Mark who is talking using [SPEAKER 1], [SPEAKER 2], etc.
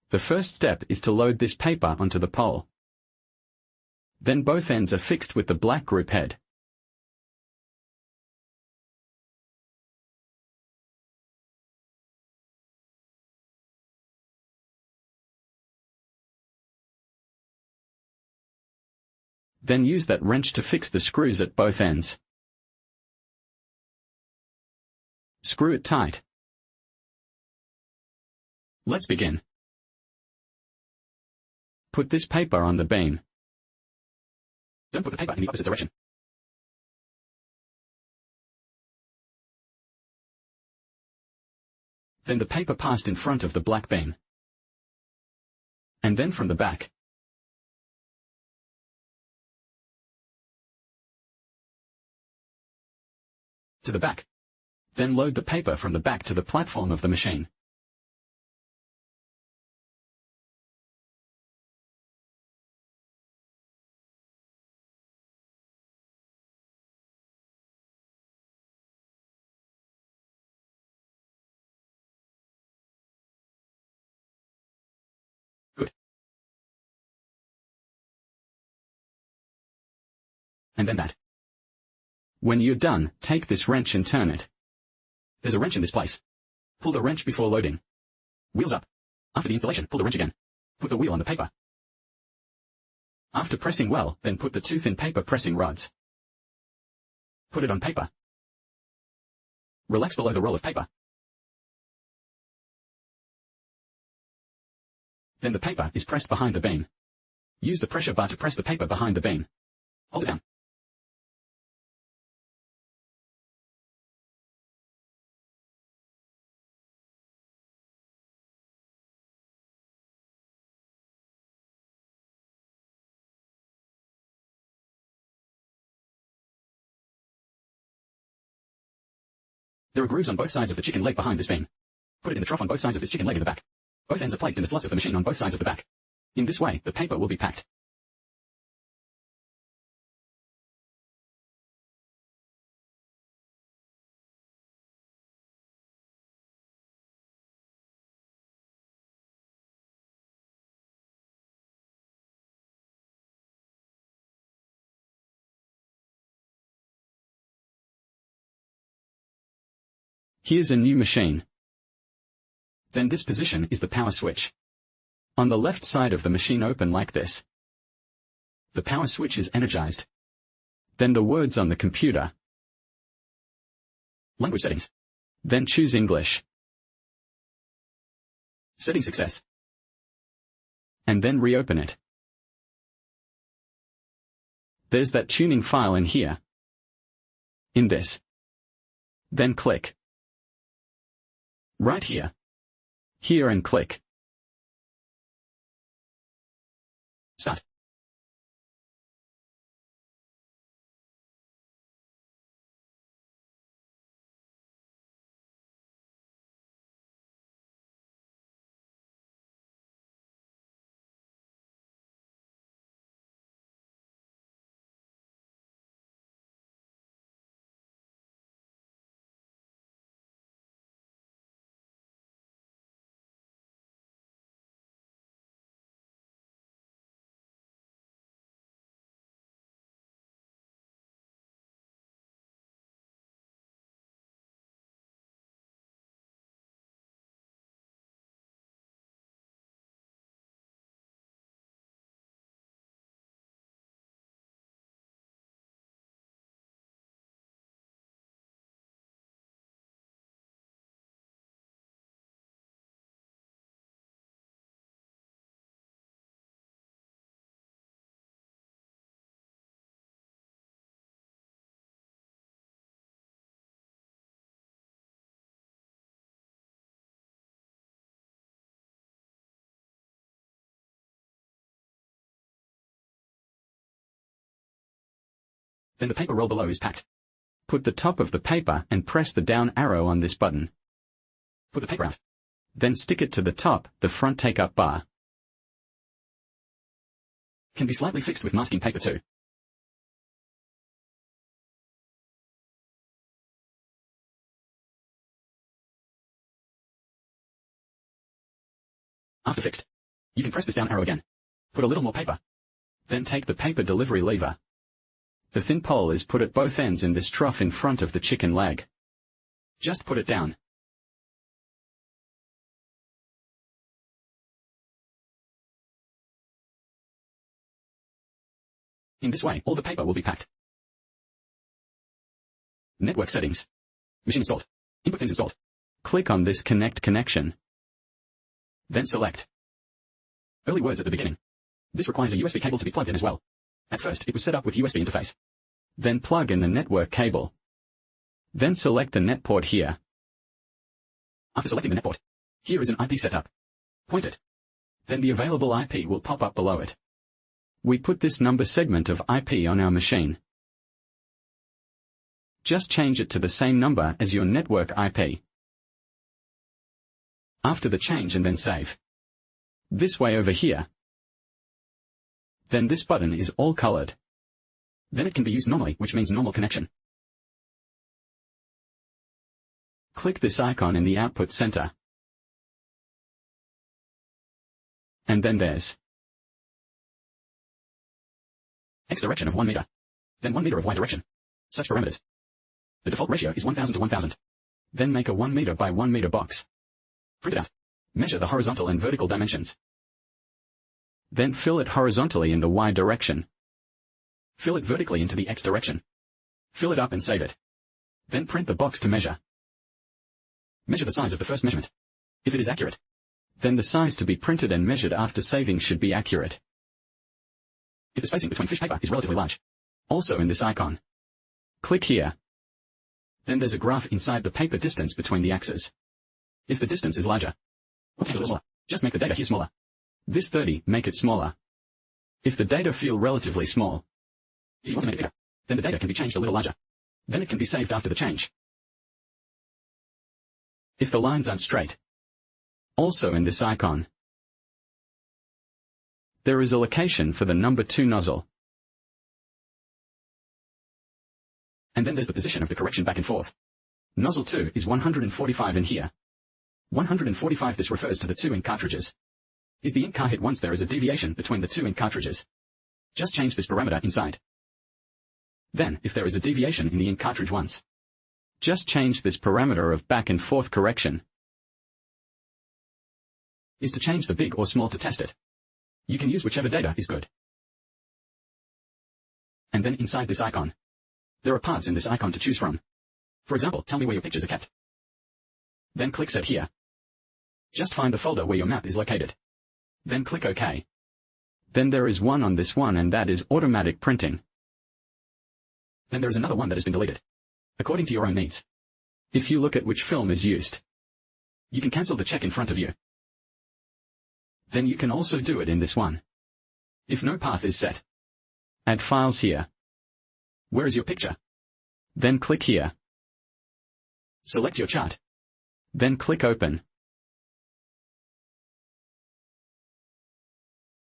[SPEAKER 1] The first step is to load this paper onto the pole. Then both ends are fixed with the black group head. Then use that wrench to fix the screws at both ends. Screw it tight. Let's begin. Put this paper on the beam. Don't put the paper in the opposite direction. Then the paper passed in front of the black beam. And then from the back. To the back. Then load the paper from the back to the platform of the machine. Good. And then that. When you're done, take this wrench and turn it. There's a wrench in this place. Pull the wrench before loading. Wheels up. After the installation, pull the wrench again. Put the wheel on the paper. After pressing well, then put the two thin paper pressing rods. Put it on paper. Relax below the roll of paper. Then the paper is pressed behind the beam. Use the pressure bar to press the paper behind the beam. Hold it down. There are grooves on both sides of the chicken leg behind this beam. Put it in the trough on both sides of this chicken leg in the back. Both ends are placed in the slots of the machine on both sides of the back. In this way, the paper will be packed. Here's a new machine. Then this position is the power switch. On the left side of the machine open like this. The power switch is energized. Then the words on the computer. Language settings. Then choose English. Setting success. And then reopen it. There's that tuning file in here. In this. Then click. Right here. Here and click. Start. Then the paper roll below is packed. Put the top of the paper and press the down arrow on this button. Put the paper out. Then stick it to the top, the front take-up bar. Can be slightly fixed with masking paper too. After fixed, You can press this down arrow again. Put a little more paper. Then take the paper delivery lever. The thin pole is put at both ends in this trough in front of the chicken leg. Just put it down. In this way, all the paper will be packed. Network settings. Machine installed. Input pins installed. Click on this Connect connection. Then select Early words at the beginning. This requires a USB cable to be plugged in as well. At first, it was set up with USB interface. Then plug in the network cable. Then select the net port here. After selecting the net port, here is an IP setup. Point it. Then the available IP will pop up below it. We put this number segment of IP on our machine. Just change it to the same number as your network IP. After the change and then save. This way over here. Then this button is all colored. Then it can be used normally, which means normal connection. Click this icon in the output center. And then there's X direction of 1 meter. Then 1 meter of Y direction. Such parameters. The default ratio is 1000 to 1000. Then make a 1 meter by 1 meter box. Print it out. Measure the horizontal and vertical dimensions. Then fill it horizontally in the Y direction. Fill it vertically into the X direction. Fill it up and save it. Then print the box to measure. Measure the size of the first measurement. If it is accurate, then the size to be printed and measured after saving should be accurate. If the spacing between fish paper is relatively large, also in this icon, click here. Then there's a graph inside the paper distance between the axes. If the distance is larger, just make the data here smaller. This 30, make it smaller. If the data feel relatively small, if you want to make it bigger, then the data can be changed a little larger. Then it can be saved after the change. If the lines aren't straight, also in this icon, there is a location for the number 2 nozzle. And then there's the position of the correction back and forth. Nozzle 2 is 145 in here. 145 this refers to the 2 ink cartridges. Is the ink car hit once there is a deviation between the 2 ink cartridges? Just change this parameter inside. Then, if there is a deviation in the ink cartridge once, just change this parameter of back and forth correction. Is to change the big or small to test it. You can use whichever data is good. And then inside this icon, there are paths in this icon to choose from. For example, tell me where your pictures are kept. Then click Set here. Just find the folder where your map is located. Then click OK. Then there is one on this one and that is automatic printing. Then there is another one that has been deleted, according to your own needs. If you look at which film is used, you can cancel the check in front of you. Then you can also do it in this one. If no path is set, add files here. Where is your picture? Then click here. Select your chart. Then click Open.